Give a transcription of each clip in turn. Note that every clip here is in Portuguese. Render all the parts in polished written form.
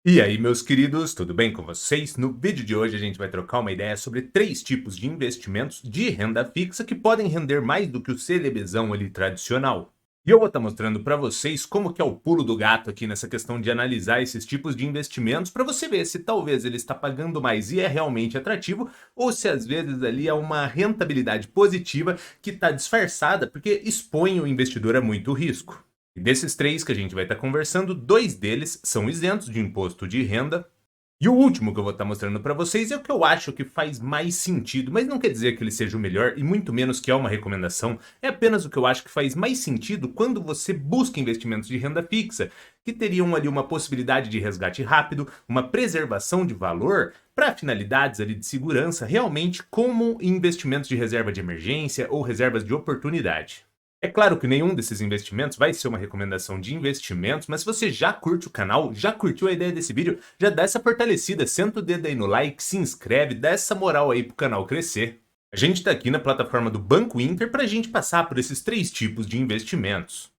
E aí, meus queridos, tudo bem com vocês? No vídeo de hoje a gente vai trocar uma ideia sobre três tipos de investimentos de renda fixa que podem render mais do que o CDBzão ali tradicional. E eu vou estar mostrando para vocês como que é o pulo do gato aqui nessa questão de analisar esses tipos de investimentos para você ver se talvez ele está pagando mais e é realmente atrativo ou se às vezes ali é uma rentabilidade positiva que está disfarçada porque expõe o investidor a muito risco. E desses três que a gente vai estar conversando, dois deles são isentos de imposto de renda. E o último que eu vou estar mostrando para vocês é o que eu acho que faz mais sentido, mas não quer dizer que ele seja o melhor e muito menos que é uma recomendação, é apenas o que eu acho que faz mais sentido quando você busca investimentos de renda fixa, que teriam ali uma possibilidade de resgate rápido, uma preservação de valor para finalidades ali de segurança, realmente como investimentos de reserva de emergência ou reservas de oportunidade. É claro que nenhum desses investimentos vai ser uma recomendação de investimentos, mas se você já curte o canal, já curtiu a ideia desse vídeo, já dá essa fortalecida, senta o dedo aí no like, se inscreve, dá essa moral aí pro canal crescer. A gente está aqui na plataforma do Banco Inter para a gente passar por esses três tipos de investimentos.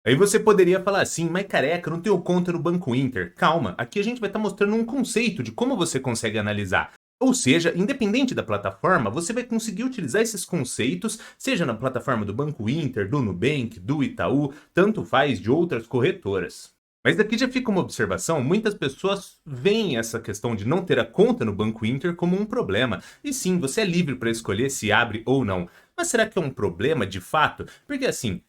Aí você poderia falar assim, mas careca, eu não tenho conta no Banco Inter. Calma, aqui a gente vai estar mostrando um conceito de como você consegue analisar. Ou seja, independente da plataforma, você vai conseguir utilizar esses conceitos, seja na plataforma do Banco Inter, do Nubank, do Itaú, tanto faz de outras corretoras. Mas daqui já fica uma observação, muitas pessoas veem essa questão de não ter a conta no Banco Inter como um problema. E sim, você é livre para escolher se abre ou não. Mas será que é um problema de fato? Porque assim,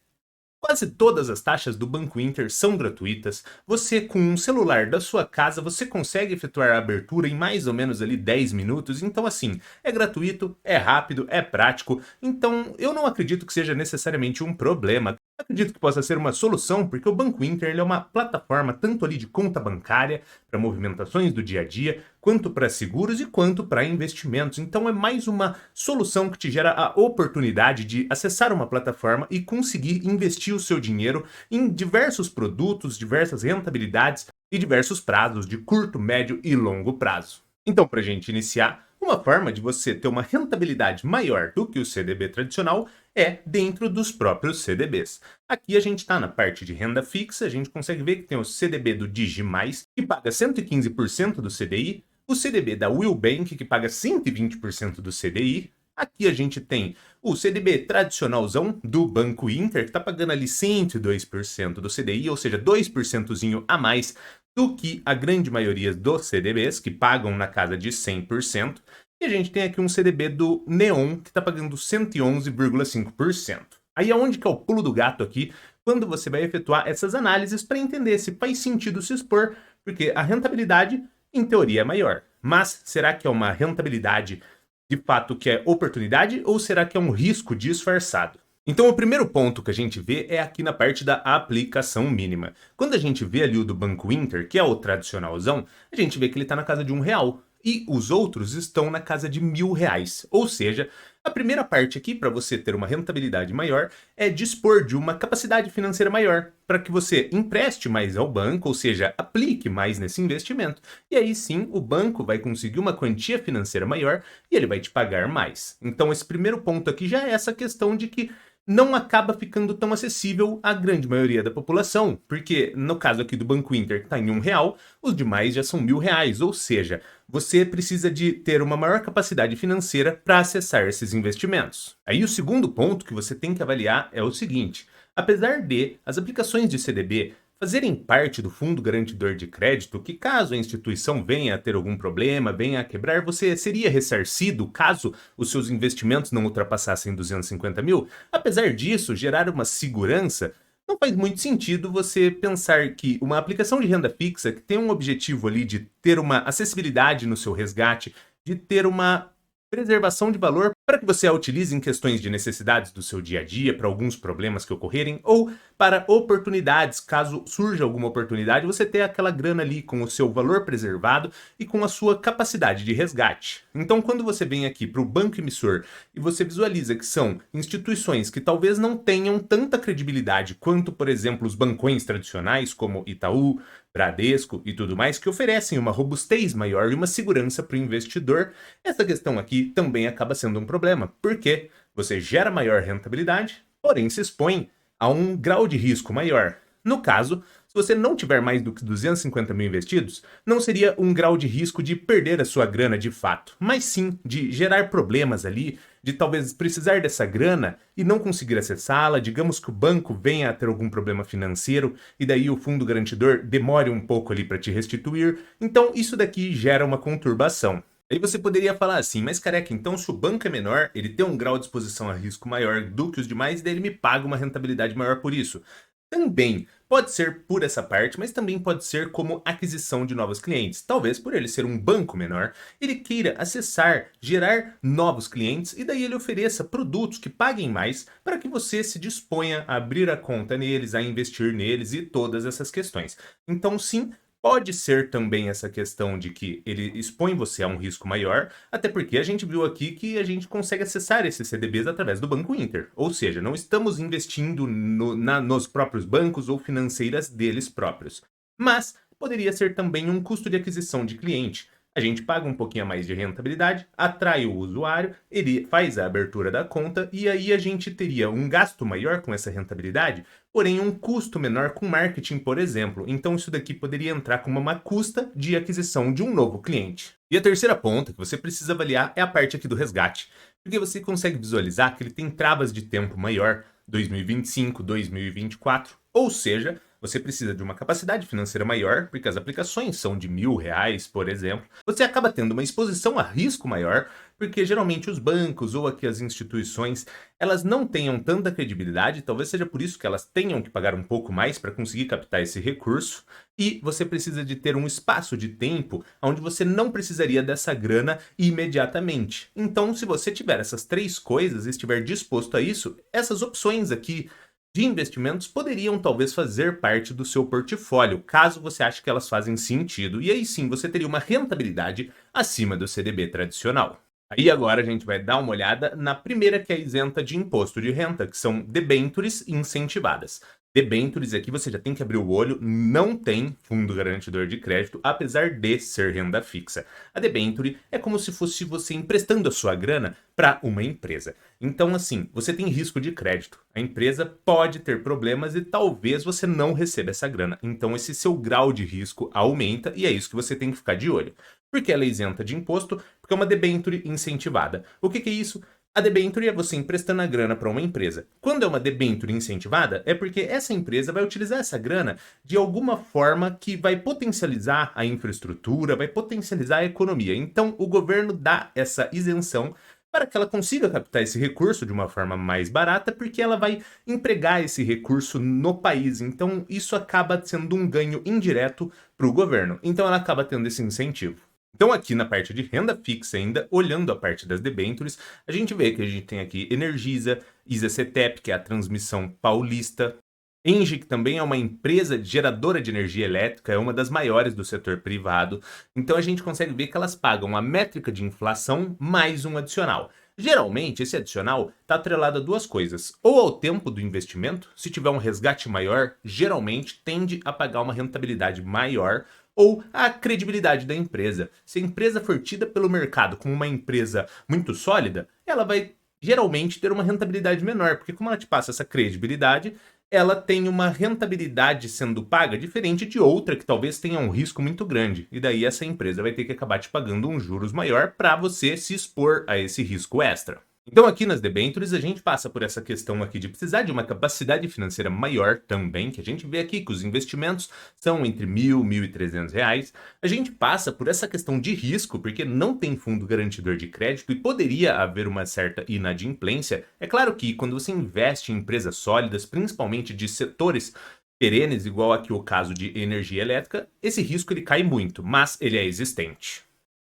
quase todas as taxas do Banco Inter são gratuitas. Você, com um celular da sua casa, você consegue efetuar a abertura em mais ou menos ali 10 minutos. Então, assim, é gratuito, é rápido, é prático. Então, eu não acredito que seja necessariamente um problema. Acredito que possa ser uma solução, porque o Banco Inter ele é uma plataforma tanto ali de conta bancária, para movimentações do dia a dia, quanto para seguros e quanto para investimentos. Então é mais uma solução que te gera a oportunidade de acessar uma plataforma e conseguir investir o seu dinheiro em diversos produtos, diversas rentabilidades e diversos prazos de curto, médio e longo prazo. Então, para a gente iniciar, uma forma de você ter uma rentabilidade maior do que o CDB tradicional é dentro dos próprios CDBs. Aqui a gente está na parte de renda fixa, a gente consegue ver que tem o CDB do Digimais, que paga 115% do CDI, o CDB da Will Bank, que paga 120% do CDI. Aqui a gente tem o CDB tradicionalzão do Banco Inter, que está pagando ali 102% do CDI, ou seja, 2% a mais do que a grande maioria dos CDBs, que pagam na casa de 100%. E a gente tem aqui um CDB do Neon, que está pagando 111,5%. Aí é onde que é o pulo do gato aqui, quando você vai efetuar essas análises para entender se faz sentido se expor, porque a rentabilidade, em teoria, é maior. Mas será que é uma rentabilidade de fato que é oportunidade ou será que é um risco disfarçado? Então, o primeiro ponto que a gente vê é aqui na parte da aplicação mínima. Quando a gente vê ali o do Banco Inter, que é o tradicionalzão, a gente vê que ele está na casa de R$ 1 e os outros estão na casa de R$ 1.000. Ou seja, a primeira parte aqui, para você ter uma rentabilidade maior, é dispor de uma capacidade financeira maior, para que você empreste mais ao banco, ou seja, aplique mais nesse investimento. E aí sim, o banco vai conseguir uma quantia financeira maior e ele vai te pagar mais. Então, esse primeiro ponto aqui já é essa questão de que não acaba ficando tão acessível à grande maioria da população, porque no caso aqui do Banco Inter, que está em R$ 1, os demais já são R$ 1.000, ou seja, você precisa de ter uma maior capacidade financeira para acessar esses investimentos. Aí o segundo ponto que você tem que avaliar é o seguinte: apesar de as aplicações de CDB fazerem parte do fundo garantidor de crédito, que caso a instituição venha a ter algum problema, venha a quebrar, você seria ressarcido caso os seus investimentos não ultrapassassem 250 mil? Apesar disso, gerar uma segurança, não faz muito sentido você pensar que uma aplicação de renda fixa que tem um objetivo ali de ter uma acessibilidade no seu resgate, de ter uma preservação de valor para que você a utilize em questões de necessidades do seu dia a dia, para alguns problemas que ocorrerem, ou para oportunidades, caso surja alguma oportunidade, você ter aquela grana ali com o seu valor preservado e com a sua capacidade de resgate. Então, quando você vem aqui para o banco emissor e você visualiza que são instituições que talvez não tenham tanta credibilidade quanto, por exemplo, os bancões tradicionais, como Itaú, Bradesco e tudo mais, que oferecem uma robustez maior e uma segurança para o investidor, essa questão aqui também acaba sendo um problema, porque você gera maior rentabilidade, porém se expõe a um grau de risco maior. No caso, você não tiver mais do que 250 mil investidos, não seria um grau de risco de perder a sua grana de fato, mas sim de gerar problemas ali, de talvez precisar dessa grana e não conseguir acessá-la, digamos que o banco venha a ter algum problema financeiro e daí o fundo garantidor demore um pouco ali para te restituir, então isso daqui gera uma conturbação. Aí você poderia falar assim, mas careca, então se o banco é menor, ele tem um grau de exposição a risco maior do que os demais, daí ele me paga uma rentabilidade maior por isso. Também pode ser por essa parte, mas também pode ser como aquisição de novos clientes. Talvez por ele ser um banco menor, ele queira acessar, gerar novos clientes e daí ele ofereça produtos que paguem mais para que você se disponha a abrir a conta neles, a investir neles e todas essas questões. Então, sim. Pode ser também essa questão de que ele expõe você a um risco maior, até porque a gente viu aqui que a gente consegue acessar esses CDBs através do Banco Inter. Ou seja, não estamos investindo nos próprios bancos ou financeiras deles próprios. Mas poderia ser também um custo de aquisição de cliente. A gente paga um pouquinho a mais de rentabilidade, atrai o usuário, ele faz a abertura da conta e aí a gente teria um gasto maior com essa rentabilidade, porém um custo menor com marketing, por exemplo. Então isso daqui poderia entrar como uma custa de aquisição de um novo cliente. E a terceira ponta que você precisa avaliar é a parte aqui do resgate, porque você consegue visualizar que ele tem travas de tempo maior, 2025, 2024, ou seja, você precisa de uma capacidade financeira maior, porque as aplicações são de R$ 1.000, por exemplo. Você acaba tendo uma exposição a risco maior, porque geralmente os bancos ou aqui as instituições, elas não tenham tanta credibilidade, talvez seja por isso que elas tenham que pagar um pouco mais para conseguir captar esse recurso, e você precisa de ter um espaço de tempo onde você não precisaria dessa grana imediatamente. Então, se você tiver essas três coisas e estiver disposto a isso, essas opções aqui de investimentos poderiam talvez fazer parte do seu portfólio, caso você ache que elas fazem sentido, e aí sim você teria uma rentabilidade acima do CDB tradicional. Aí agora a gente vai dar uma olhada na primeira que é isenta de imposto de renda, que são debêntures incentivadas. Debêntures aqui você já tem que abrir o olho, não tem fundo garantidor de crédito, apesar de ser renda fixa. A debênture é como se fosse você emprestando a sua grana para uma empresa. Então, assim, você tem risco de crédito. A empresa pode ter problemas e talvez você não receba essa grana. Então, esse seu grau de risco aumenta e é isso que você tem que ficar de olho. Porque ela é isenta de imposto, porque é uma debênture incentivada. O que é isso? A debênture é você emprestando a grana para uma empresa. Quando é uma debênture incentivada, é porque essa empresa vai utilizar essa grana de alguma forma que vai potencializar a infraestrutura, vai potencializar a economia. Então, o governo dá essa isenção para que ela consiga captar esse recurso de uma forma mais barata, porque ela vai empregar esse recurso no país. Então, isso acaba sendo um ganho indireto para o governo. Então, ela acaba tendo esse incentivo. Então aqui na parte de renda fixa ainda, olhando a parte das debêntures, a gente vê que a gente tem aqui Energisa, ISA-CETEP, que é a transmissão paulista, Engie, que também é uma empresa geradora de energia elétrica, é uma das maiores do setor privado. Então a gente consegue ver que elas pagam a métrica de inflação mais um adicional. Geralmente, esse adicional está atrelado a duas coisas. Ou ao tempo do investimento, se tiver um resgate maior, geralmente tende a pagar uma rentabilidade maior, ou a credibilidade da empresa. Se a empresa for tida pelo mercado como uma empresa muito sólida, ela vai geralmente ter uma rentabilidade menor, porque como ela te passa essa credibilidade, ela tem uma rentabilidade sendo paga diferente de outra que talvez tenha um risco muito grande. E daí essa empresa vai ter que acabar te pagando um juros maior para você se expor a esse risco extra. Então aqui nas debêntures a gente passa por essa questão aqui de precisar de uma capacidade financeira maior também, que a gente vê aqui que os investimentos são entre R$ 1.000 e R$ 1.300. A gente passa por essa questão de risco, porque não tem fundo garantidor de crédito e poderia haver uma certa inadimplência. É claro que quando você investe em empresas sólidas, principalmente de setores perenes, igual aqui o caso de energia elétrica, esse risco ele cai muito, mas ele é existente.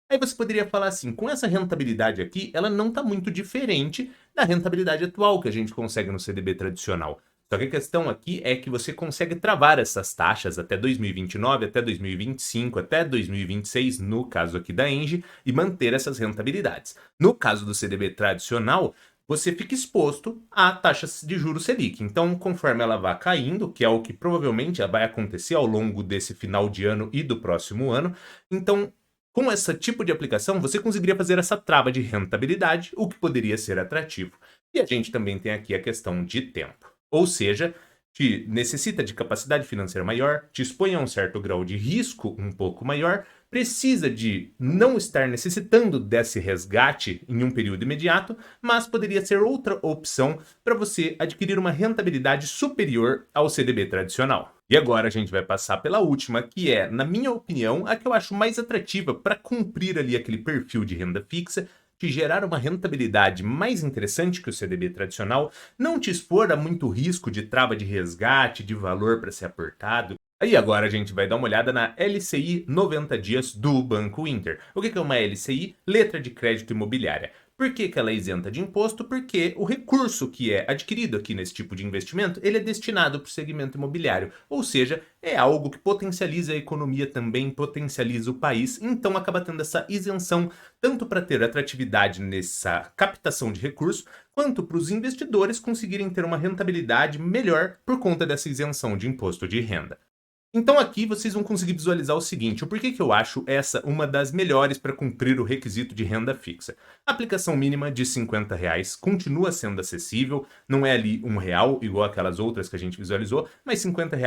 Aí você poderia falar assim, com essa rentabilidade aqui, ela não está muito diferente da rentabilidade atual que a gente consegue no CDB tradicional. Só que a questão aqui é que você consegue travar essas taxas até 2029, até 2025, até 2026, no caso aqui da Engie, e manter essas rentabilidades. No caso do CDB tradicional, você fica exposto a taxas de juros Selic. Então, conforme ela vai caindo, que é o que provavelmente vai acontecer ao longo desse final de ano e do próximo ano, então com esse tipo de aplicação, você conseguiria fazer essa trava de rentabilidade, o que poderia ser atrativo. E a gente também tem aqui a questão de tempo. Ou seja, te necessita de capacidade financeira maior, te expõe a um certo grau de risco um pouco maior, precisa de não estar necessitando desse resgate em um período imediato, mas poderia ser outra opção para você adquirir uma rentabilidade superior ao CDB tradicional. E agora a gente vai passar pela última, que é, na minha opinião, a que eu acho mais atrativa para cumprir ali aquele perfil de renda fixa, te gerar uma rentabilidade mais interessante que o CDB tradicional, não te expor a muito risco de trava de resgate, de valor para ser aportado. Aí agora a gente vai dar uma olhada na LCI 90 dias do Banco Inter. O que é uma LCI? Letra de crédito imobiliária. Por que ela é isenta de imposto? Porque o recurso que é adquirido aqui nesse tipo de investimento, ele é destinado para o segmento imobiliário, ou seja, é algo que potencializa a economia também, potencializa o país, então acaba tendo essa isenção tanto para ter atratividade nessa captação de recursos, quanto para os investidores conseguirem ter uma rentabilidade melhor por conta dessa isenção de imposto de renda. Então aqui vocês vão conseguir visualizar o seguinte, o porquê que eu acho essa uma das melhores para cumprir o requisito de renda fixa. A aplicação mínima de R$ 50 continua sendo acessível, não é ali R$ 1 igual aquelas outras que a gente visualizou, mas R$ 50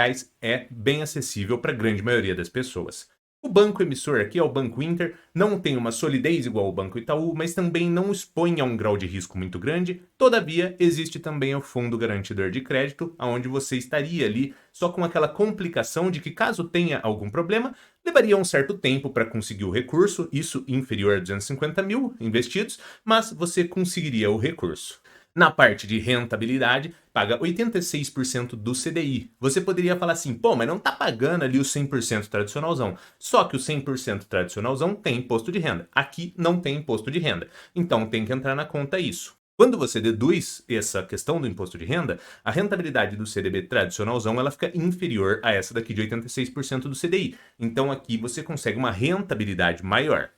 é bem acessível para a grande maioria das pessoas. O banco emissor aqui é o Banco Inter, não tem uma solidez igual ao Banco Itaú, mas também não expõe a um grau de risco muito grande. Todavia, existe também o Fundo Garantidor de Crédito, onde você estaria ali só com aquela complicação de que caso tenha algum problema, levaria um certo tempo para conseguir o recurso, isso inferior a 250 mil investidos, mas você conseguiria o recurso. Na parte de rentabilidade, paga 86% do CDI. Você poderia falar assim, pô, mas não tá pagando ali o 100% tradicionalzão. Só que o 100% tradicionalzão tem imposto de renda. Aqui não tem imposto de renda. Então tem que entrar na conta isso. Quando você deduz essa questão do imposto de renda, a rentabilidade do CDB tradicionalzão ela fica inferior a essa daqui de 86% do CDI. Então aqui você consegue uma rentabilidade maior.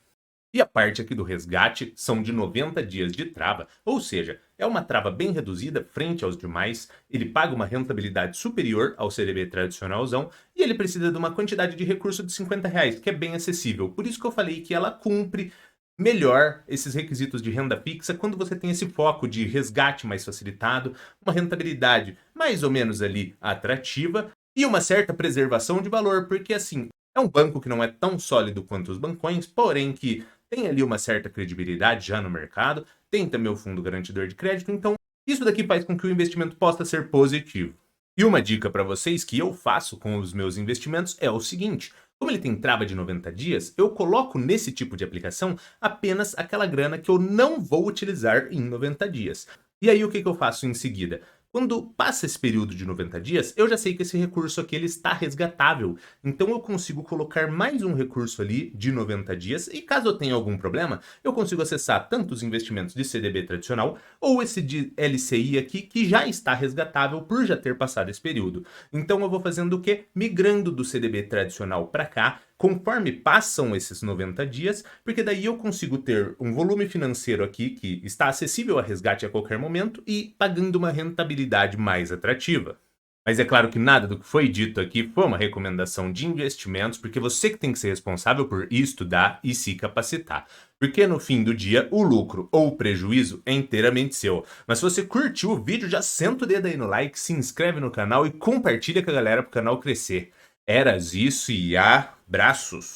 E a parte aqui do resgate são de 90 dias de trava, ou seja, é uma trava bem reduzida frente aos demais, ele paga uma rentabilidade superior ao CDB tradicionalzão e ele precisa de uma quantidade de recurso de R$ 50, que é bem acessível. Por isso que eu falei que ela cumpre melhor esses requisitos de renda fixa quando você tem esse foco de resgate mais facilitado, uma rentabilidade mais ou menos ali atrativa e uma certa preservação de valor, porque assim, é um banco que não é tão sólido quanto os bancões, porém que tem ali uma certa credibilidade já no mercado, tem também o fundo garantidor de crédito, então isso daqui faz com que o investimento possa ser positivo. E uma dica para vocês que eu faço com os meus investimentos é o seguinte, como ele tem trava de 90 dias, eu coloco nesse tipo de aplicação apenas aquela grana que eu não vou utilizar em 90 dias. E aí o que eu faço em seguida? Quando passa esse período de 90 dias, eu já sei que esse recurso aqui ele está resgatável. Então eu consigo colocar mais um recurso ali de 90 dias e caso eu tenha algum problema, eu consigo acessar tanto os investimentos de CDB tradicional ou esse de LCI aqui que já está resgatável por já ter passado esse período. Então eu vou fazendo o quê? Migrando do CDB tradicional para cá, conforme passam esses 90 dias, porque daí eu consigo ter um volume financeiro aqui que está acessível a resgate a qualquer momento e pagando uma rentabilidade mais atrativa. Mas é claro que nada do que foi dito aqui foi uma recomendação de investimentos, porque você que tem que ser responsável por estudar e se capacitar. Porque no fim do dia, o lucro ou o prejuízo é inteiramente seu. Mas se você curtiu o vídeo, já senta o dedo aí no like, se inscreve no canal e compartilha com a galera para o canal crescer. Eras isso e abraços!